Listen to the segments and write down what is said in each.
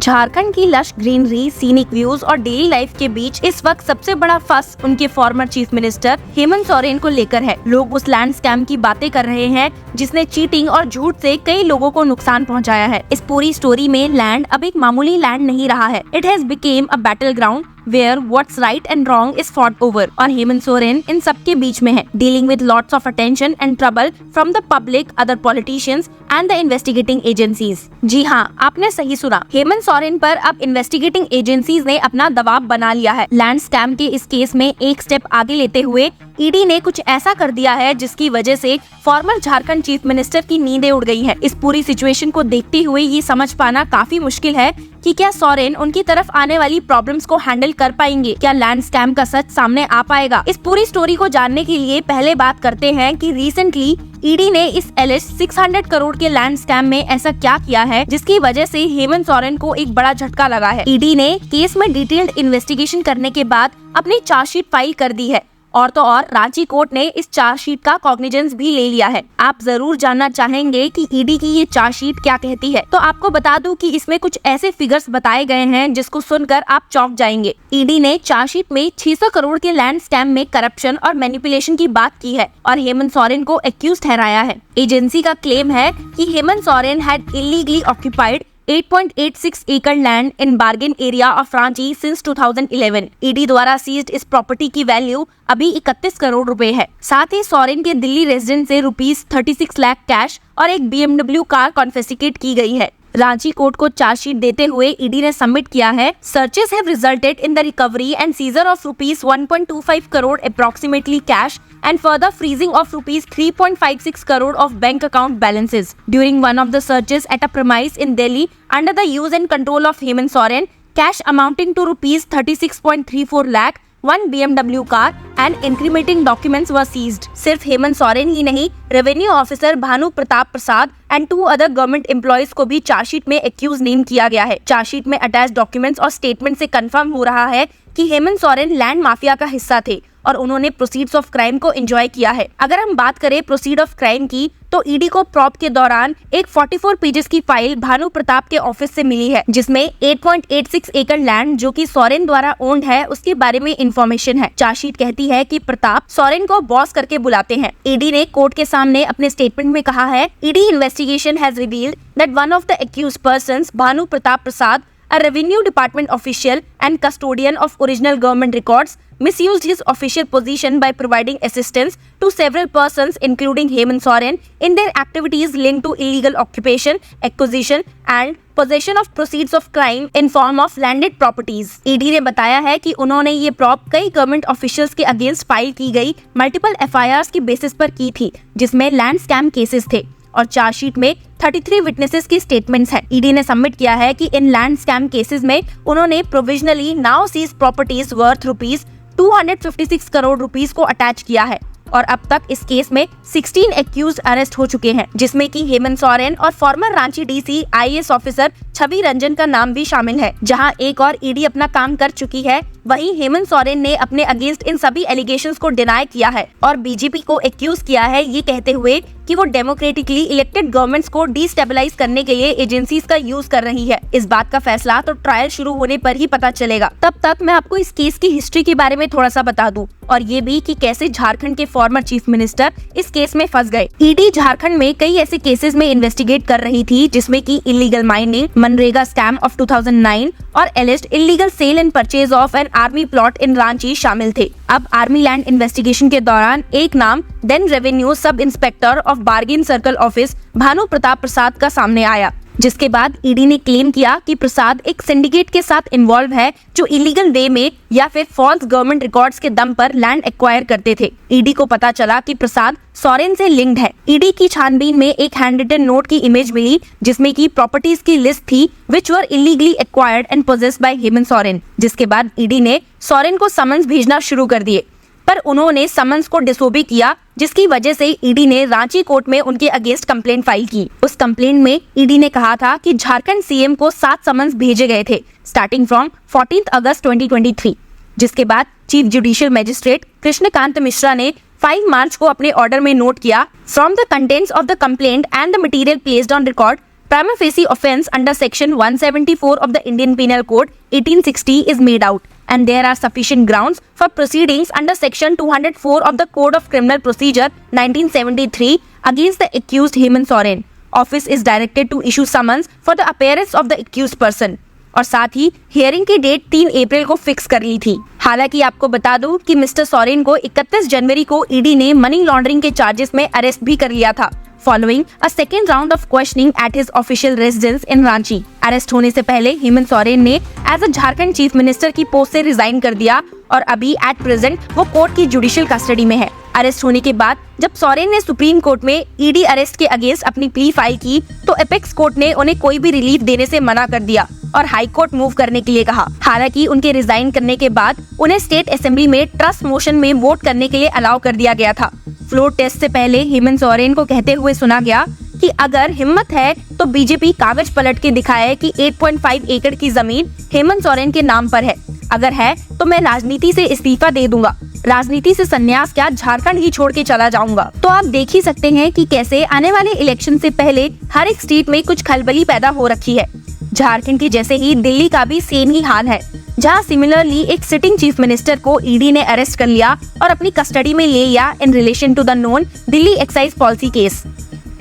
झारखंड की lush greenery, scenic views और daily life के बीच इस वक्त सबसे बड़ा फंस उनके former chief minister Hemant Soren को लेकर है। लोग उस लैंड स्कैम की बातें कर रहे हैं जिसने चीटिंग और झूठ से कई लोगों को नुकसान पहुंचाया है। इस पूरी स्टोरी में लैंड अब एक मामूली लैंड नहीं रहा है। It has became a battle ground where what's right and wrong is fought over, और हेमंत सोरेन इन सब के बीच में है, dealing with lots of attention and trouble from the public, other politicians and the investigating agencies। जी हाँ, आपने सही सुना, हेमंत सोरेन पर अब इन्वेस्टिगेटिंग एजेंसीज ने अपना दबाव बना लिया है। लैंड स्कैम के इस केस में एक स्टेप आगे लेते हुए ईडी ने कुछ ऐसा कर दिया है जिसकी वजह से फॉर्मर झारखंड चीफ मिनिस्टर की नींदें उड़ गई हैं। इस पूरी सिचुएशन को देखते हुए ये समझ पाना काफी मुश्किल है कि क्या सोरेन उनकी तरफ आने वाली प्रॉब्लम्स को हैंडल कर पाएंगे, क्या लैंड स्कैम का सच सामने आ पाएगा। इस पूरी स्टोरी को जानने के लिए पहले बात करते हैं कि रिसेंटली ईडी ने इस एलिस्ट 600 करोड़ के लैंड स्कैम में ऐसा क्या किया है जिसकी वजह से हेमंत सोरेन को एक बड़ा झटका लगा है। ईडी ने केस में डिटेल्ड इन्वेस्टिगेशन करने के बाद अपनी चार्जशीट फाइल कर दी है, और तो और रांची कोर्ट ने इस चार्जशीट का कॉग्निजेंस भी ले लिया है। आप जरूर जानना चाहेंगे कि ईडी की ये चार्जशीट क्या कहती है, तो आपको बता दूं कि इसमें कुछ ऐसे फिगर्स बताए गए हैं जिसको सुनकर आप चौंक जाएंगे। ईडी ने चार्जशीट में 600 करोड़ के लैंड स्कैम में करप्शन और मैनिपुलेशन की बात की है और हेमंत सोरेन को एक्यूज ठहराया है। एजेंसी का क्लेम है कि Hemant Soren had illegally occupied 8.86 एकड़ land in bargain area of Ranchi since 2011। ED द्वारा सीज्ड इस प्रॉपर्टी की वैल्यू अभी 31 करोड़ रुपए है। साथ ही सोरेन के दिल्ली रेजिडेंस से ₹36 लाख कैश और एक BMW कार कॉन्फिस्केट की गई है। रांची कोर्ट को चार्जशीट देते हुए ईडी ने सबमिट किया है, searches have resulted in the recovery and seizure of ₹1.25 crore approximately cash and further freezing of ₹3.56 crore of bank account balances during one of the searches at a premise in Delhi under the use and control of Hemant Soren. Cash amounting to ₹36.34 lakh, one BMW car and incriminating documents were seized। सिर्फ हेमंत सोरेन ही नहीं, revenue officer Bhanu Pratap Prasad and 2 other government employees को भी chargesheet में accused name किया गया है। Chargesheet में attach documents और स्टेटमेंट से कंफर्म हो रहा है कि हेमंत सोरेन लैंड माफिया का हिस्सा थे और उन्होंने प्रोसीड्स ऑफ क्राइम को एंजॉय किया है। अगर हम बात करें प्रोसीड ऑफ क्राइम की, तो ईडी को प्रॉप के दौरान एक 44 पेजेस की फाइल भानु प्रताप के ऑफिस से मिली है जिसमें 8.86 एकड़ लैंड जो कि सोरेन द्वारा ओन्ड है उसके बारे में इंफॉर्मेशन है। चार्जशीट कहती है कि प्रताप सोरेन को बॉस करके बुलाते हैं। ईडी ने कोर्ट के सामने अपने स्टेटमेंट में कहा है, ED investigation has revealed that one of the accused persons Bhanu Pratap Prasad, a revenue department official and custodian of original government records, misused his official position by providing assistance to several persons including Hemant Soren in their activities linked to illegal occupation, acquisition and possession of proceeds of crime in form of landed properties। ED ने बताया है कि उन्होंने ये prop कई government officials के against file की गई मल्टीपल FIRs की बेसिस पर की थी जिसमें लैंड स्कैम केसेस थे और चार्जशीट में 33 विटनेसेस की स्टेटमेंट्स हैं। ईडी ने सबमिट किया है कि इन लैंड स्कैम केसेस में उन्होंने provisionally now seize properties worth ₹256 crore को अटैच किया है और अब तक इस केस में 16 एक्यूज्ड अरेस्ट हो चुके हैं जिसमें कि हेमंत सोरेन और former Ranchi DC IAS officer Chhavi Ranjan का नाम भी शामिल है। जहां एक और ईडी अपना काम कर चुकी है, वहीं हेमंत सोरेन ने अपने अगेंस्ट इन सभी एलिगेशंस को डिनाई किया है और बीजेपी को एक्यूज किया है ये कहते हुए कि वो डेमोक्रेटिकली इलेक्टेड गवर्नमेंट्स को डिस्टेबलाइज करने के लिए एजेंसीज का यूज कर रही है। इस बात का फैसला तो ट्रायल शुरू होने पर ही पता चलेगा। तब तक मैं आपको इस केस की हिस्ट्री के बारे में थोड़ा सा बता दूं और ये भी कि कैसे झारखंड के फॉर्मर चीफ मिनिस्टर इस केस में फंस गए। ईडी झारखंड में कई ऐसे केसेस में इन्वेस्टिगेट कर रही थी जिसमें कि illegal mining, MNREGA scam of 2009 और alleged illegal sale and purchase of an army plot in Ranchi शामिल थे। अब आर्मी लैंड इन्वेस्टिगेशन के दौरान एक नाम then revenue sub inspector of Bargain circle office Bhanu Pratap Prasad का सामने आया, जिसके बाद ईडी ने क्लेम किया कि प्रसाद एक सिंडिकेट के साथ इन्वॉल्व है जो इलीगल वे में या फिर फॉल्स गवर्नमेंट रिकॉर्ड्स के दम पर लैंड एक्वायर करते थे। ईडी को पता चला कि प्रसाद सोरेन से लिंक्ड है। ईडी की छानबीन में एक हैंड रिटन नोट की इमेज मिली जिसमें की प्रॉपर्टीज की लिस्ट थी which were illegally acquired and possessed by Hemant Soren. जिसके बाद ईडी ने सोरेन को समन्स भेजना शुरू कर दिए पर उन्होंने समन्स को डिसोबे किया जिसकी वजह से ईडी ने रांची कोर्ट में उनके अगेंस्ट कंप्लेंट फाइल की। उस कंप्लेंट में ईडी ने कहा था कि झारखंड सीएम को 7 समन्स भेजे गए थे स्टार्टिंग फ्रॉम 14 अगस्त 2023, जिसके बाद chief judicial magistrate Krishnakant Mishra ने 5 मार्च को अपने ऑर्डर में नोट किया, from the contents of the complaint and the material placed on record Prima facie offence under section 174 of the Indian Penal Code 1860 is made out, and there are sufficient grounds for proceedings under section 204 of the Code of Criminal Procedure 1973 against the accused Hemant Soren. Office is directed to issue summons for the appearance of the accused person. और साथ ही hearing की date 3 अप्रैल को fix कर ली थी। हालांकि आपको बता दूं कि मिस्टर सोरेन को 31 जनवरी को ईडी ने मनी लॉन्ड्रिंग के चार्जेस में अरेस्ट भी कर लिया था, following a second round of questioning at his official residence in Ranchi. Arrest होने से पहले हेमंत सोरेन ने as a Jharkhand chief minister की पोस्ट से रिजाइन कर दिया और अभी एट प्रेजेंट वो कोर्ट की जुडिशियल कस्टडी में है। अरेस्ट होने के बाद जब सोरेन ने सुप्रीम कोर्ट में ईडी अरेस्ट के अगेंस्ट अपनी प्ली फाइल की तो एपेक्स कोर्ट ने उन्हें कोई भी रिलीफ देने से मना कर दिया और हाई कोर्ट मूव करने के लिए कहा। हालांकि उनके रिजाइन करने के बाद उन्हें स्टेट असेंबली में ट्रस्ट मोशन में वोट करने के लिए अलाउ कर दिया गया था। फ्लोर टेस्ट से पहले हेमंत सोरेन को कहते हुए सुना गया कि अगर हिम्मत है तो बीजेपी कागज पलट के दिखाए कि 8.5 एकड़ की जमीन हेमंत सोरेन के नाम पर है। अगर है तो मैं राजनीति से इस्तीफा दे दूंगा, राजनीति से संन्यास क्या, झारखंड ही छोड़ के चला जाऊंगा। तो आप देख ही सकते हैं कि कैसे आने वाले इलेक्शन से पहले हर एक स्टेट में कुछ खलबली पैदा हो रखी है। झारखंड की जैसे ही दिल्ली का भी सेम ही हाल है, जहां सिमिलरली एक सिटिंग चीफ मिनिस्टर को ईडी ने अरेस्ट कर लिया और अपनी कस्टडी में ले लिया in relation to the known Delhi excise policy case.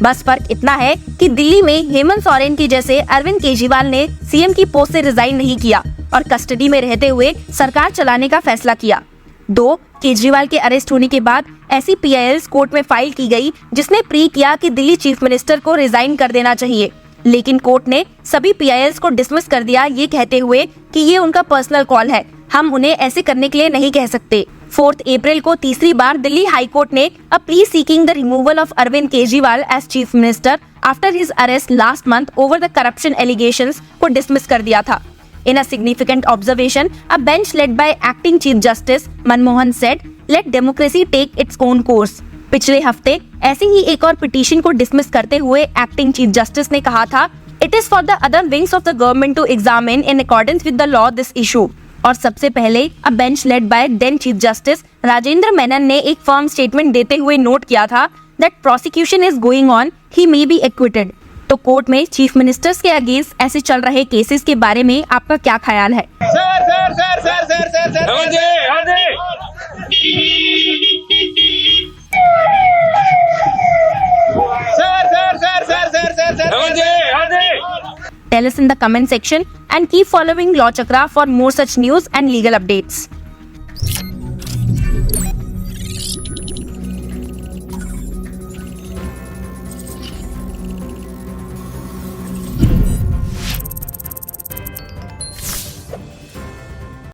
बस फर्क इतना है कि दिल्ली में हेमंत सोरेन की जैसे अरविंद केजरीवाल ने सीएम की पोस्ट से रिजाइन नहीं किया और कस्टडी में रहते हुए सरकार चलाने का फैसला किया। 2, केजरीवाल के अरेस्ट होने के बाद ऐसी PILs कोर्ट में फाइल की गई जिसने प्री किया कि दिल्ली चीफ मिनिस्टर को रिजाइन कर देना चाहिए, लेकिन कोर्ट ने सभी PILs को डिसमिस कर दिया, ये कहते हुए कि ये उनका पर्सनल कॉल है, हम उन्हें ऐसे करने के लिए नहीं कह सकते। 4 अप्रैल को तीसरी बार दिल्ली हाई कोर्ट ने a plea seeking the removal of Arvind Kejriwal as chief minister after his arrest last month over the corruption allegations को डिसमिस कर दिया था। In a significant observation, a bench led by acting Chief Justice Manmohan said, "Let democracy take its own course." पिछले हफ्ते ऐसी ही एक और petition को डिसमिस करते हुए एक्टिंग चीफ जस्टिस ने कहा था, "It is for the other wings of the government to examine in accordance with the law this issue." और सबसे पहले a bench led by then Chief Justice Rajendra Menon ने एक फर्म स्टेटमेंट देते हुए नोट किया था that prosecution is going on, he may be acquitted। तो कोर्ट में चीफ मिनिस्टर्स के अगेंस्ट ऐसे चल रहे केसेस के बारे में आपका क्या ख्याल है? Tell us in the comment section and keep following Law Chakra for more such news and legal updates.